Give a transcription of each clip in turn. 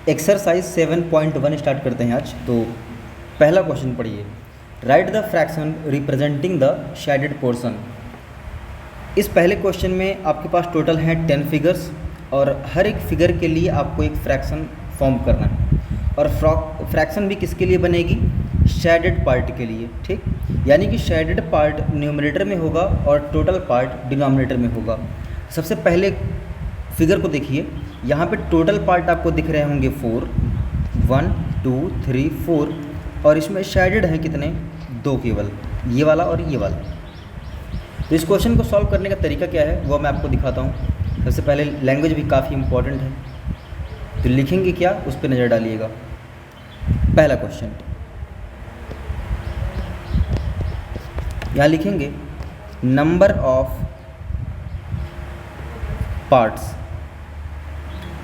Exercise 7.1 start करते हैं आज। तो पहला क्वेश्चन पढ़िए, right the fraction representing the shaded portion. इस पहले क्वेश्चन में आपके पास टोटल हैं 10 फिगर्स और हर एक फिगर के लिए आपको एक फ्रैक्शन फॉर्म करना है और फ्रैक्शन भी किसके लिए बनेगी, शेडेड पार्ट के लिए। ठीक, यानी कि शेडेड पार्ट न्यूमरेटर में होगा और टोटल पार्ट डिनोमिनेटर में होगा। सबसे पहले फिगर को देखिए, यहाँ पे टोटल पार्ट आपको दिख रहे होंगे 4, 1 2 3 4 और इसमें शेडेड हैं कितने, 2 केवल, ये वाला और ये वाला। तो इस क्वेश्चन को सॉल्व करने का तरीका क्या है वो मैं आपको दिखाता हूँ। सबसे पहले लैंग्वेज भी काफ़ी इंपॉर्टेंट है, तो लिखेंगे क्या उस पर नज़र डालिएगा। पहला क्वेश्चन यहाँ लिखेंगे नंबर ऑफ पार्ट्स,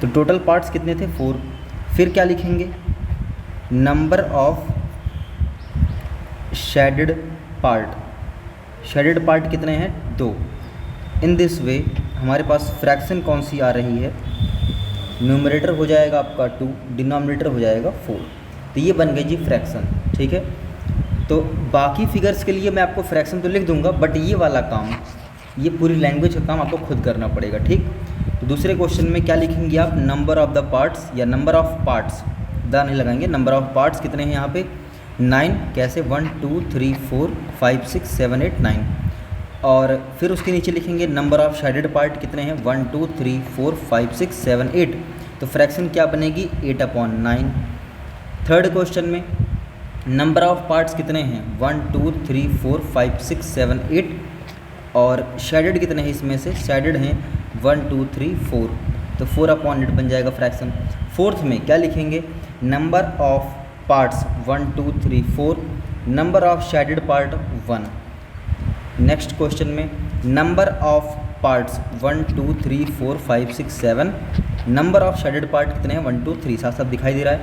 तो टोटल पार्ट्स कितने थे 4। फिर क्या लिखेंगे, number of shaded part, shaded part कितने हैं 2। इन दिस वे हमारे पास फ्रैक्शन कौन सी आ रही है, न्यूमरेटर हो जाएगा आपका 2, डिनोमिनेटर हो जाएगा 4। तो ये बन गई जी फ्रैक्शन। ठीक है, तो बाकी फिगर्स के लिए मैं आपको फ्रैक्शन तो लिख दूंगा, बट ये वाला काम, ये पूरी लैंग्वेज का काम आपको खुद करना पड़ेगा। ठीक, तो दूसरे क्वेश्चन में क्या लिखेंगे आप, नंबर ऑफ द पार्ट्स या नंबर ऑफ पार्ट्स, द नहीं लगाएंगे, नंबर ऑफ पार्ट्स कितने हैं यहाँ पे 9। कैसे, 1 2 3 4 5 6 7 8 9। और फिर उसके नीचे लिखेंगे नंबर ऑफ शेडेड पार्ट कितने हैं 1 2 3 4 5 6 7 8। तो फ्रैक्शन क्या बनेगी 8/9। थर्ड क्वेश्चन में नंबर ऑफ पार्ट्स कितने हैं 1 2 3 4 5 6 7 8 और शेडेड कितने हैं, इसमें से शेडेड हैं 1 2 3 4, तो 4/8 बन जाएगा फ्रैक्शन। फोर्थ में क्या लिखेंगे, number of parts 1 2 3 4, number of shaded part 1। Next question में number of parts 1 2 3 4 5 6 7, number of shaded part कितने हैं 1 2 3, साथ साथ दिखाई दे रहा है।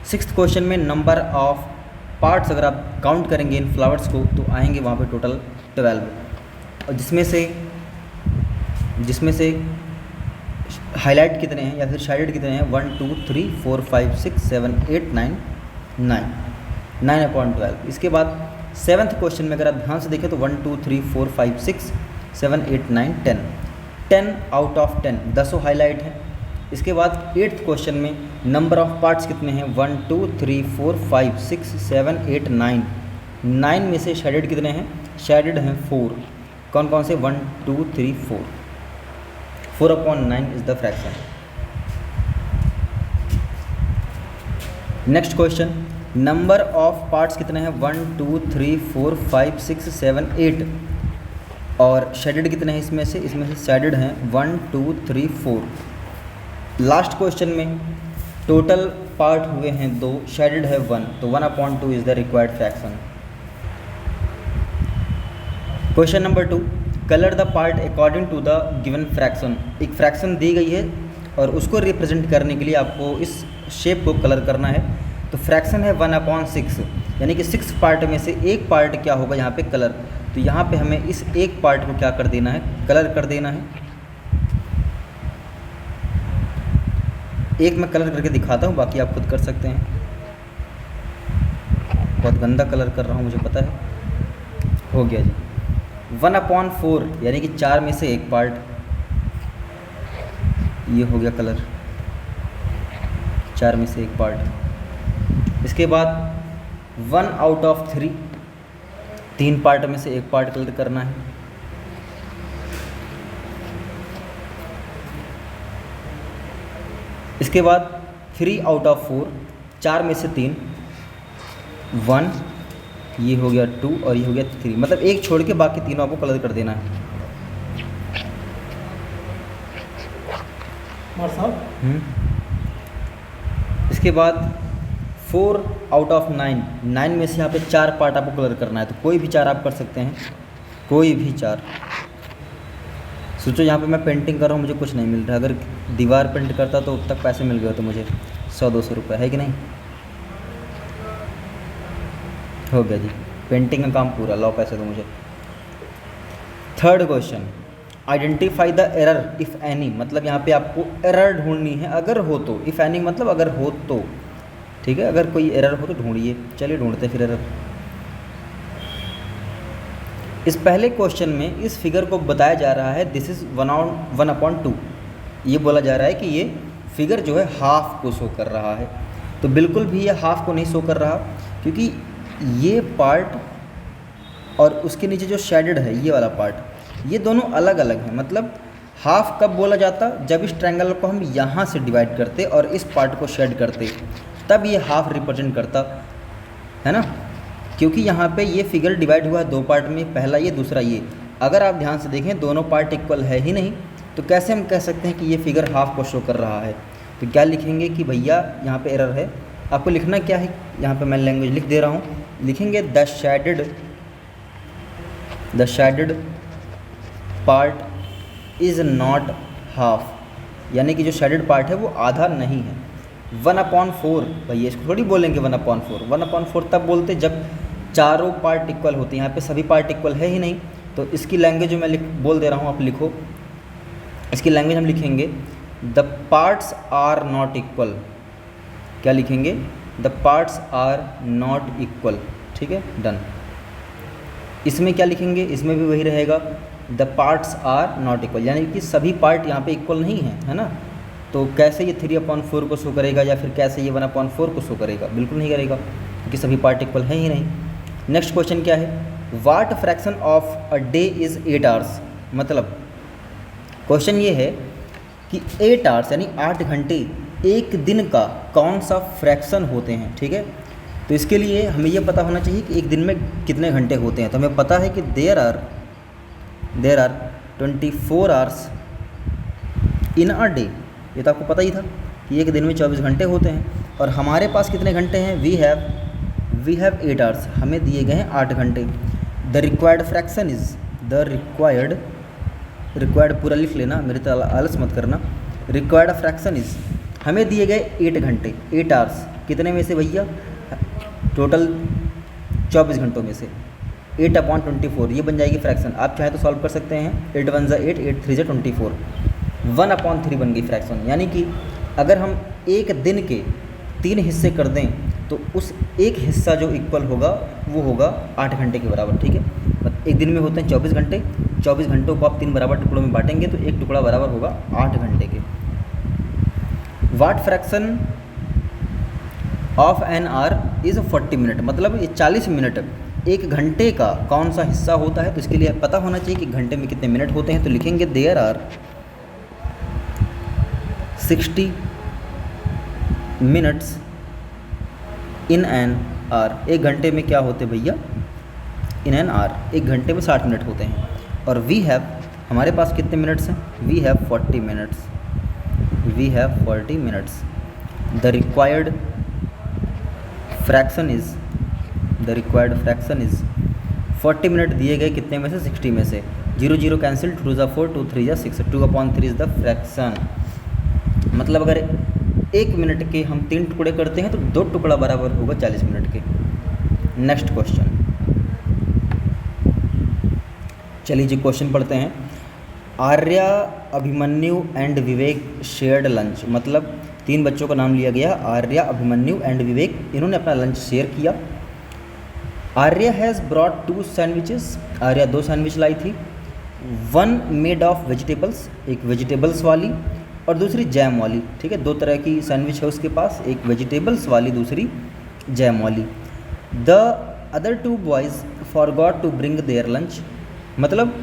सिक्स्थ क्वेश्चन में नंबर ऑफ पार्ट्स अगर आप काउंट करेंगे इन फ्लावर्स को तो आएंगे वहाँ पे टोटल 12, और जिसमें से हाईलाइट कितने हैं या फिर शेडेड कितने हैं 1 2 3 4 5 6 7 8 9 9/12। इसके बाद सेवन्थ क्वेश्चन में अगर आप ध्यान से देखें तो 1 2 3 4 5 6 7 8 9 10 आउट ऑफ 10, 10 हाईलाइट है। इसके बाद एट्थ क्वेश्चन में नंबर ऑफ पार्ट्स कितने हैं 1 2 3 4 5 6 7 8 9, 9 में से शेडेड कितने हैं, शेडेड हैं 4। कौन कौन से 1 2 3 4, 4/9 is the fraction. Next question, number of parts कितने हैं 1 2 3 4 5 6 7 8 और शेडेड कितने हैं, इसमें से शेडेड हैं 1 2 3 4। लास्ट क्वेश्चन में टोटल पार्ट हुए हैं 2, शेडेड है 1, तो 1/2 is the required fraction. Question number 2, colour the part according to the given fraction. एक फ्रैक्शन दी गई है और उसको रिप्रेजेंट करने के लिए आपको इस शेप को कलर करना है। तो फ्रैक्शन है 1/6, यानी कि 6 पार्ट में से एक पार्ट क्या होगा यहाँ पे कलर। तो यहाँ पे हमें इस एक पार्ट को क्या कर देना है, कलर कर देना है। एक मैं कलर करके दिखाता हूँ, बाकी आप खुद कर सकते हैं। बहुत गंदा कलर कर रहा हूँ मुझे पता है। हो गया जी, 1/4 यानी कि 4 में से एक पार्ट, ये हो गया कलर, 4 में से एक पार्ट। इसके बाद 1/3, 3 पार्ट में से एक पार्ट कलर करना है। इसके बाद 3/4, 4 में से 3, 1, ये हो गया 2 और ये हो गया 3, मतलब एक छोड़ के बाकी तीनों आपको कलर कर देना है। इसके बाद 4/9, 9 में से यहाँ पे 4 पार्ट आपको कलर करना है। तो कोई भी 4 आप कर सकते हैं, कोई भी 4। सोचो यहाँ पे मैं पेंटिंग कर रहा हूँ, मुझे कुछ नहीं मिल रहा। अगर दीवार पेंट करता तो अब तक पैसे मिल गए तो मुझे 100-200 रुपये, है कि नहीं। हो गया जी, पेंटिंग का काम पूरा, लाओ पैसे दो मुझे। Third question, identify the error if any, मतलब यहाँ पे आपको एरर ढूंढनी है, अगर हो तो। इफ़ एनी मतलब अगर हो तो, ठीक है, अगर कोई एरर हो तो ढूंढिए। चलिए ढूंढते फिर एरर। इस पहले क्वेश्चन में इस फिगर को बताया जा रहा है दिस इज़ 1/2। ये बोला जा रहा है कि ये फिगर जो है हाफ को शो कर रहा है। तो बिल्कुल भी ये हाफ को नहीं शो कर रहा, क्योंकि ये पार्ट और उसके नीचे जो शेडेड है ये वाला पार्ट, ये दोनों अलग अलग हैं। मतलब हाफ कब बोला जाता, जब इस ट्रायंगल को हम यहाँ से डिवाइड करते और इस पार्ट को शेड करते, तब ये हाफ रिप्रेजेंट करता है ना। क्योंकि यहाँ पे ये फिगर डिवाइड हुआ है दो पार्ट में, पहला ये दूसरा ये। अगर आप ध्यान से देखें दोनों पार्ट इक्वल है ही नहीं, तो कैसे हम कह सकते हैं कि ये फिगर हाफ को शो कर रहा है। तो क्या लिखेंगे कि भैया यहाँ पे एरर है। आपको लिखना क्या है, यहाँ पे मैं लैंग्वेज लिख दे रहा हूँ। लिखेंगे the shaded part is not half, यानी कि जो शेडेड पार्ट है वो आधा नहीं है। 1/4, भैया इसको थोड़ी बोलेंगे 1/4। 1/4 तब बोलते जब चारों पार्ट इक्वल होते हैं। यहाँ पे सभी पार्ट इक्वल है ही नहीं, तो इसकी लैंग्वेज जो मैं बोल दे रहा हूँ, आप लिखो। इसकी लैंग्वेज हम लिखेंगे the parts are not equal. क्या लिखेंगे, the parts are not equal, ठीक है, डन। इसमें क्या लिखेंगे, इसमें भी वही रहेगा, the parts are not equal, यानी कि सभी पार्ट यहाँ पे इक्वल नहीं है ना। तो कैसे ये 3/4 को शो करेगा, या फिर कैसे ये 1/4 को शो करेगा, बिल्कुल नहीं करेगा, क्योंकि सभी पार्ट इक्वल है ही नहीं। नेक्स्ट क्वेश्चन क्या है, what fraction of a day is 8 hours. मतलब क्वेश्चन ये है कि 8 आवर्स यानी 8 घंटे एक दिन का कौन सा फ्रैक्शन होते हैं, ठीक है। तो इसके लिए हमें ये पता होना चाहिए कि एक दिन में कितने घंटे होते हैं। तो हमें पता है कि there are 24 hours in a day. ये तो आपको पता ही था कि एक दिन में 24 घंटे होते हैं। और हमारे पास कितने घंटे हैं, वी हैव 8 आवर्स, हमें दिए गए हैं 8 घंटे। The required fraction is required पूरा लिख लेना, मेरे तो आलस मत करना। रिक्वायर्ड फ्रैक्शन इज़, हमें दिए गए 8 घंटे, 8 आवर्स, कितने में से भैया, टोटल 24 घंटों में से 8/24, ये बन जाएगी फ्रैक्शन। आप चाहे तो सॉल्व कर सकते हैं, 8 1 ज़ा 8, 8 3 ज़ा 24, 1/3 बन गई फ्रैक्शन। यानी कि अगर हम एक दिन के 3 हिस्से कर दें तो उस एक हिस्सा जो इक्वल होगा वो होगा 8 घंटे के बराबर, ठीक है। मतलब एक दिन में होते हैं 24 घंटे, 24 घंटों को आप 3 बराबर टुकड़ों में बांटेंगे तो एक टुकड़ा बराबर होगा 8 घंटे के। What fraction of an hour is 40 minute, मतलब ये 40 मिनट एक घंटे का कौन सा हिस्सा होता है। तो इसके लिए पता होना चाहिए कि घंटे में कितने मिनट होते हैं। तो लिखेंगे there are 60 minutes in an hour. एक घंटे में क्या होते भैया, इन एन आवर, एक घंटे में 60 मिनट होते हैं। और वी हैव, हमारे पास कितने मिनट्स हैं, we have 40 minutes, we have 40 minutes. The required fraction is 40 minute दिए गए कितने में से, 60 में से। 0 0 कैंसिल, 2 2 ज़ा 4, 2 3 ज़ा 6, 2/3 इज़ द फ्रैक्शन। मतलब अगर एक मिनट के हम 3 टुकड़े करते हैं तो 2 टुकड़ा बराबर होगा 40 मिनट के। नेक्स्ट क्वेश्चन, चलिए जी क्वेश्चन पढ़ते हैं। Arya, Abhimanyu and Vivek shared lunch. मतलब 3 बच्चों का नाम लिया गया, आर्या, अभिमन्यु एंड विवेक, इन्होंने अपना लंच शेयर किया। Arya has brought 2 sandwiches, Arya 2 sandwich लाई थी। 1 मेड ऑफ वेजिटेबल्स, एक वेजिटेबल्स वाली और दूसरी जैम वाली, ठीक है। 2 तरह की सैंडविच है उसके पास, एक वेजिटेबल्स वाली, दूसरी जैम वाली। The other 2 boys forgot to bring their lunch. मतलब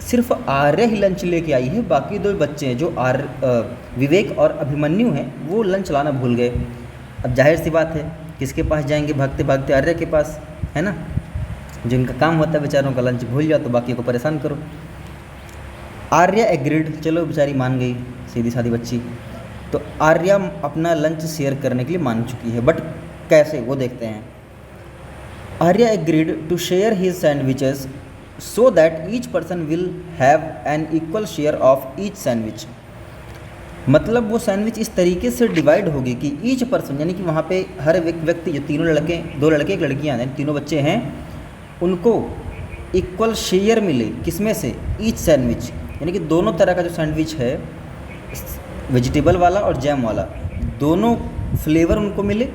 सिर्फ आर्या ही लंच लेके आई है, बाकी 2 बच्चे हैं जो विवेक और अभिमन्यु हैं वो लंच लाना भूल गए। अब जाहिर सी बात है किसके पास जाएंगे, भागते भागते आर्या के पास, है ना। जिनका काम होता है बेचारों का लंच भूल जाओ तो बाकी को परेशान करो। आर्या एग्रीड, चलो बेचारी मान गई, सीधी सादी बच्ची। तो आर्या अपना लंच शेयर करने के लिए मान चुकी है, बट कैसे वो देखते हैं। Arya agreed to share his sandwiches so that each person will have an equal share of each sandwich. मतलब वो सैंडविच इस तरीके से डिवाइड होगी कि ईच पर्सन, यानी कि वहाँ पे हर व्यक्ति, जो 3 लड़के, 2 लड़के 1 लड़कियाँ हैं, 3 बच्चे हैं, उनको इक्वल शेयर मिले, किसमें से, ईच सैंडविच, यानी कि दोनों तरह का जो सैंडविच है, वेजिटेबल वाला और जैम वाला, दोनों फ्लेवर उनको मिले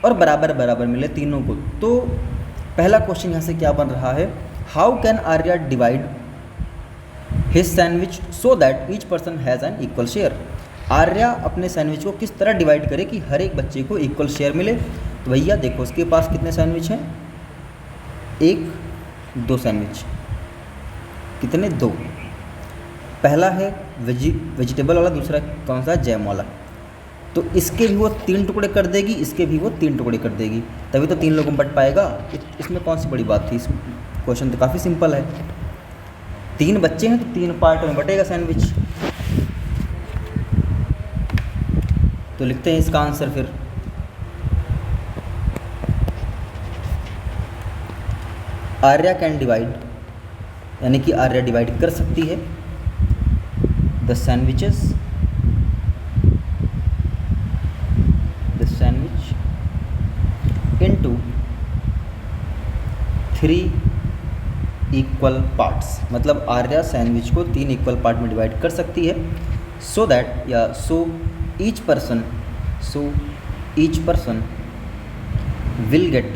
और बराबर बराबर मिले तीनों को। तो पहला क्वेश्चन यहाँ से क्या बन रहा है, how can Arya divide his sandwich so that each person has an equal share. Arya अपने सैंडविच को किस तरह डिवाइड करे कि हर एक बच्चे को इक्वल शेयर मिले। तो भैया देखो उसके पास कितने सैंडविच हैं, 1 2 सैंडविच, कितने 2। पहला है वेजिटेबल वाला, दूसरा कौन सा, जैम वाला। तो इसके भी वो 3 टुकड़े कर देगी, इसके भी वो 3 टुकड़े कर देगी, तभी तो 3 लोगों में बट पाएगा। इसमें कौन सी बड़ी बात थी, इस क्वेश्चन तो काफ़ी सिंपल है। 3 बच्चे हैं तो 3 पार्ट में बटेगा सैंडविच। तो लिखते हैं इसका आंसर फिर, आर्या कैन डिवाइड, यानी कि आर्या डिवाइड कर सकती है the sandwich into 3 equal parts. मतलब आर्या सैंडविच को 3 इक्वल पार्ट में डिवाइड कर सकती है, सो दैट या so each person will get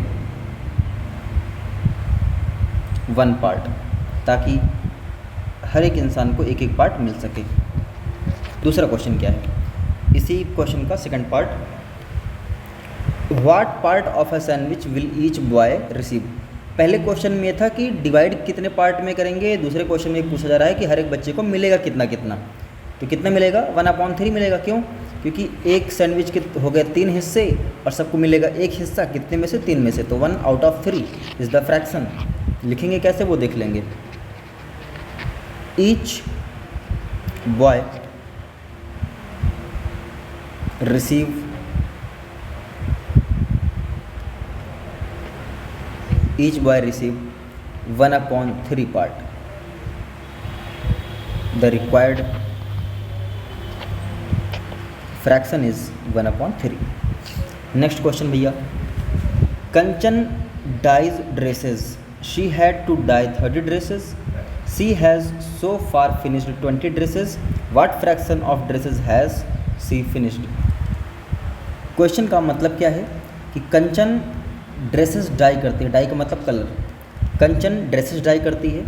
1 part, ताकि हर एक इंसान को एक एक पार्ट मिल सके। दूसरा क्वेश्चन क्या है, इसी क्वेश्चन का second part, what part of a sandwich will each boy receive. पहले क्वेश्चन में ये था कि डिवाइड कितने पार्ट में करेंगे, दूसरे क्वेश्चन में पूछा जा रहा है कि हर एक बच्चे को मिलेगा कितना कितना। तो कितना मिलेगा, 1/3 मिलेगा। क्यों, क्योंकि एक सैंडविच के हो गए 3 हिस्से और सबको मिलेगा एक हिस्सा, कितने में से, 3 में से। तो 1/3 इज़ द फ्रैक्शन। लिखेंगे कैसे वो देख लेंगे। Each boy receive each boy receive 1/3 part. The required fraction is 1/3. Next question भैया, Kanchan dyes dresses. She had to dye 30 dresses. She has so far finished 20 dresses. What fraction of dresses has she finished? Question का मतलब क्या है कि कंचन dresses die करती है, die का मतलब कलर, कंचन ड्रेसेस डाई करती है।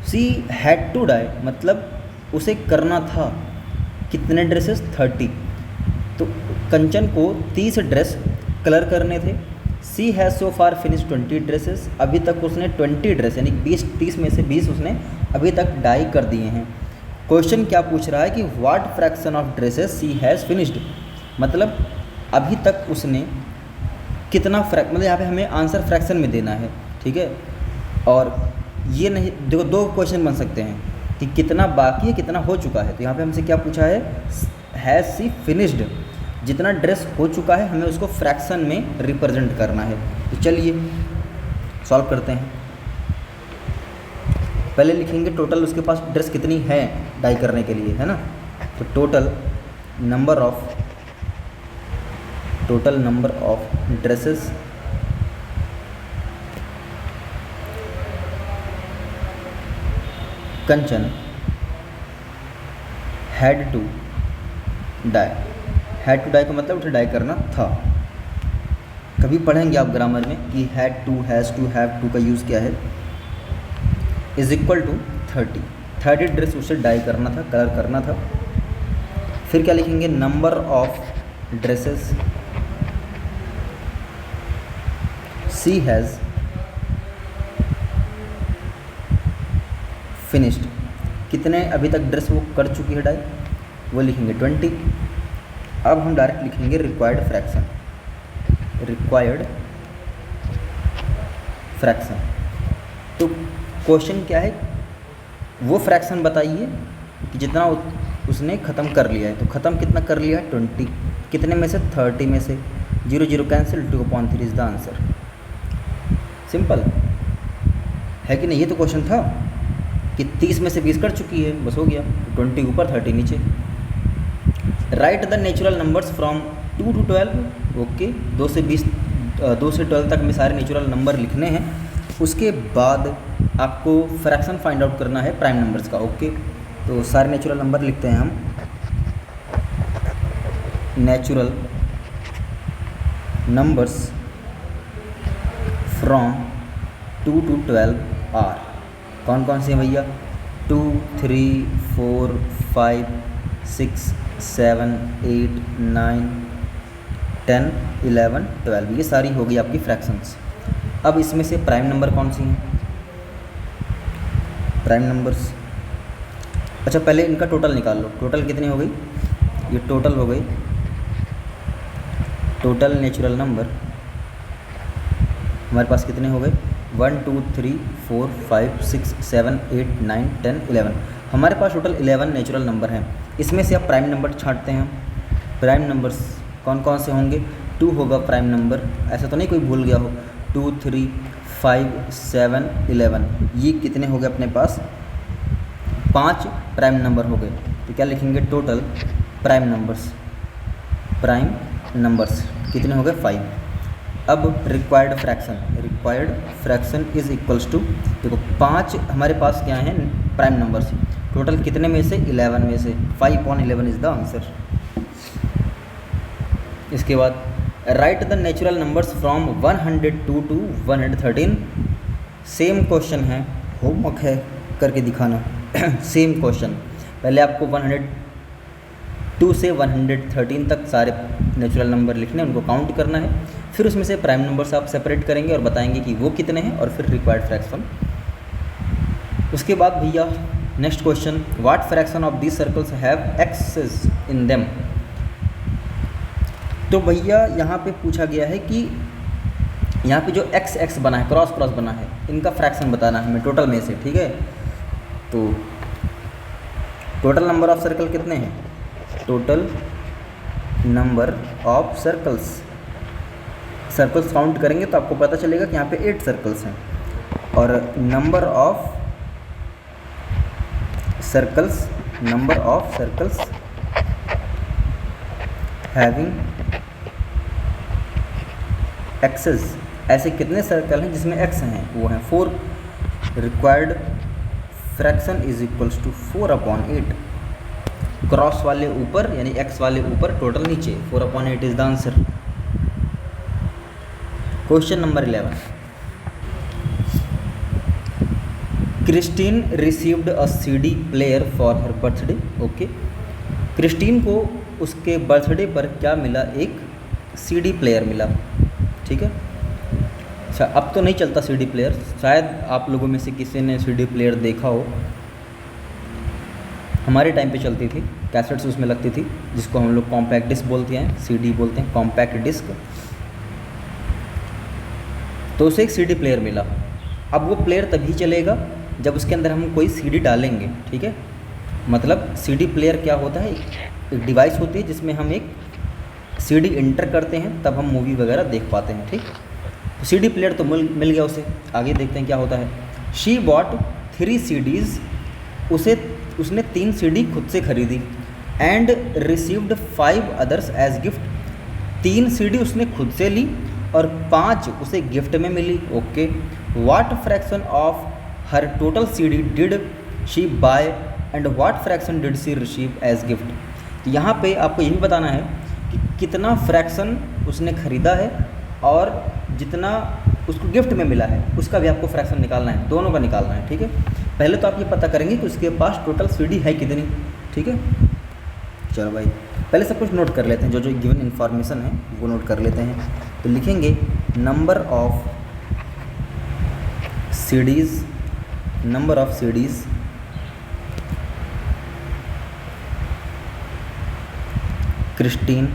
सी हैड टू डाई मतलब उसे करना था कितने ड्रेसेस, 30। तो कंचन को 30 ड्रेस कलर करने थे। She has so far finish 20 dresses, अभी तक उसने 20 ड्रेस यानी 30 में से 20 उसने अभी तक डाई कर दिए हैं। क्वेश्चन क्या पूछ रहा है कि what fraction of dresses she has finished, मतलब अभी तक उसने कितना मतलब यहाँ पे हमें आंसर फ्रैक्शन में देना है, ठीक है। और ये नहीं, देखो 2 क्वेश्चन बन सकते हैं कि कितना बाकी है कितना हो चुका है। तो यहाँ पे हमसे क्या पूछा है, हैज़ सी फिनिश्ड, जितना ड्रेस हो चुका है हमें उसको फ्रैक्शन में रिप्रेजेंट करना है। तो चलिए सॉल्व करते हैं। पहले लिखेंगे टोटल उसके पास ड्रेस कितनी है डाई करने के लिए, है ना। तो total number of dresses Kanchan had to dye. Had to dye का मतलब उसे डाई करना था। कभी पढ़ेंगे आप ग्रामर में कि had to, has to, have to का यूज़ क्या है। इज इक्वल टू 30 ड्रेस उसे डाई करना था, कलर करना था। फिर क्या लिखेंगे, number of dresses she has finished, कितने अभी तक ड्रेस वो कर चुकी है डाई, वो लिखेंगे 20। अब हम डायरेक्ट लिखेंगे रिक्वायर्ड फ्रैक्शन। तो क्वेश्चन क्या है, वो फ्रैक्शन बताइए कि जितना उसने ख़त्म कर लिया है। तो ख़त्म कितना कर लिया है, 20, कितने में से, 30 में से। 0 0 cancel, 2/3 is the answer. Simple है कि नहीं। ये तो क्वेश्चन था कि 30 में से 20 कर चुकी है, बस हो गया। 20 ऊपर 30 नीचे। Right the natural numbers from 2 to 12। Okay, 2 से 12 तक में सारे नेचुरल नंबर लिखने हैं। उसके बाद आपको फ्रैक्शन फाइंड आउट करना है प्राइम नंबर्स का। ओके, तो सारे नेचुरल नंबर लिखते हैं हम। Natural numbers from 2 to 12 are, कौन कौन से हैं भैया? 2, 3, 4, 5, 6, 7, 8, 9, 10, 11, 12, ये सारी हो गई आपकी फ्रैक्शंस। अब इसमें से प्राइम नंबर कौन सी हैं? प्राइम नंबर्स, अच्छा पहले इनका टोटल निकाल लो। टोटल कितनी हो गई? ये टोटल हो गई, टोटल नेचुरल नंबर हमारे पास कितने हो गए? 1, 2, 3, 4, 5, 6, 7, 8, 9, 10, 11, हमारे पास टोटल 11 नेचुरल नंबर हैं। इसमें से अब प्राइम नंबर छांटते हैं। प्राइम नंबर्स कौन कौन से होंगे? 2 होगा प्राइम नंबर, ऐसा तो नहीं कोई भूल गया हो। 2, 3, 5, 7, 11, ये कितने हो गए अपने पास? 5 प्राइम नंबर हो गए। तो क्या लिखेंगे? Total prime numbers, prime numbers कितने हो गए? 5। अब required fraction is equals to, देखो 5 हमारे पास क्या हैं? Prime numbers. टोटल कितने में से? 11 में से 5/11 इज़ द आंसर। इसके बाद right the natural numbers from 102 to 113। Same question है, होमवर्क है, करके दिखाना। सेम क्वेश्चन, पहले आपको 102 से 113 तक सारे नेचुरल नंबर लिखने हैं, उनको काउंट करना है। फिर उसमें से प्राइम नंबर्स आप सेपरेट करेंगे और बताएंगे कि वो कितने हैं, और फिर रिक्वायर्ड फ्रैक्शन। उसके बाद भैया next question, what fraction of these circles have X's in them. तो भैया यहाँ पे पूछा गया है कि यहाँ पे जो एक्स एक्स बना है, क्रॉस क्रॉस बना है, इनका फ्रैक्शन बताना है हमें टोटल में से, ठीक है। तो टोटल नंबर ऑफ सर्कल कितने हैं? Total number of circles count करेंगे तो आपको पता चलेगा कि यहाँ पे 8 सर्कल्स हैं। और number of circles having X's, ऐसे कितने सर्कल हैं जिसमें एक्स हैं? वो हैं 4। Required fraction is equals to 4/8। Cross वाले ऊपर यानी एक्स वाले ऊपर, टोटल नीचे, 4/8 is the answer. Question number 11, Christine received a CD player for her birthday. Okay, Christine को उसके बर्थडे पर क्या मिला? एक CD प्लेयर मिला, ठीक है। अच्छा, अब तो नहीं चलता CD प्लेयर, शायद आप लोगों में से किसी ने CD प्लेयर देखा हो। हमारे टाइम पे चलती थी, कैसेट्स उसमें लगती थी, जिसको हम लोग कॉम्पैक्ट डिस्क बोलते हैं, CD बोलते हैं, कॉम्पैक्ट डिस्क। तो उसे एक CD प्लेयर मिला। अब वो प्लेयर तभी चलेगा जब उसके अंदर हम कोई CD डालेंगे, ठीक है। मतलब CD प्लेयर क्या होता है? एक डिवाइस होती है जिसमें हम एक CD इंटर करते हैं, तब हम मूवी वगैरह देख पाते हैं, ठीक। तो CD प्लेयर तो मिल गया उसे। आगे देखते हैं क्या होता है। शी बॉट 3 CDs, उसने 3 CD खुद से खरीदी। And received 5 others as gift, 3 CD उसने खुद से ली और 5 उसे गिफ्ट में मिली। Okay, what fraction of her total CD did she buy and what fraction did she receive as gift. यहाँ पे आपको ये भी बताना है कि कितना फ्रैक्शन उसने ख़रीदा है और जितना उसको गिफ्ट में मिला है उसका भी आपको फ्रैक्शन निकालना है, दोनों का निकालना है, ठीक है। पहले तो आप ये पता करेंगे कि उसके पास टोटल CD है कितनी, ठीक है। चलो भाई, पहले सब कुछ नोट कर लेते हैं, जो जो गिवन इन्फॉर्मेशन है वो नोट कर लेते हैं। तो लिखेंगे number of CDs Christine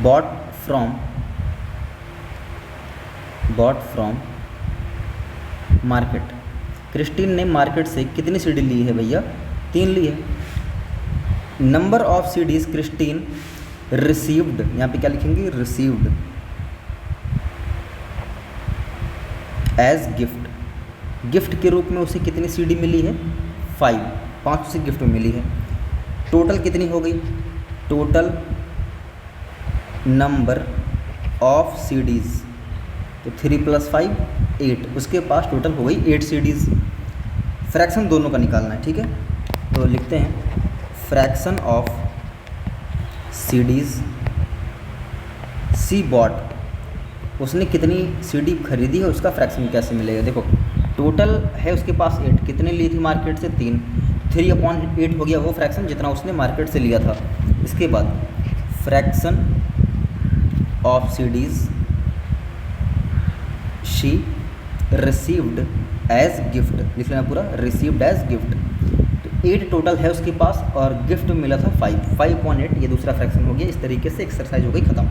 bought from market. Christine ने मार्केट से कितनी CD ली है भैया? 3 ली है। Number of CDs Christine received, यहाँ पे क्या लिखेंगे? रिसीव्ड एज गिफ्ट के रूप में उसे कितनी CD मिली है? 5 उसे गिफ्ट में मिली है। टोटल कितनी हो गई? टोटल नंबर ऑफ CDs, तो 3 + 5 8, उसके पास टोटल हो गई 8 CDs। फ्रैक्शन दोनों का निकालना है, ठीक है। तो लिखते हैं fraction of CDs she bought, उसने कितनी सीडी खरीदी है उसका फ्रैक्शन कैसे मिलेगा। देखो टोटल है उसके पास 8, कितने ली थी मार्केट से 3, 3/8 हो गया वो फ्रैक्शन जितना उसने मार्केट से लिया था। इसके बाद fraction of CDs she received as gift, लिख लेना पूरा, रिसीव्ड एज गिफ्ट। तो 8 टोटल है उसके पास और गिफ्ट मिला था 5/8, ये दूसरा फ्रैक्शन हो गया। इस तरीके से एक्सरसाइज हो गई ख़त्म।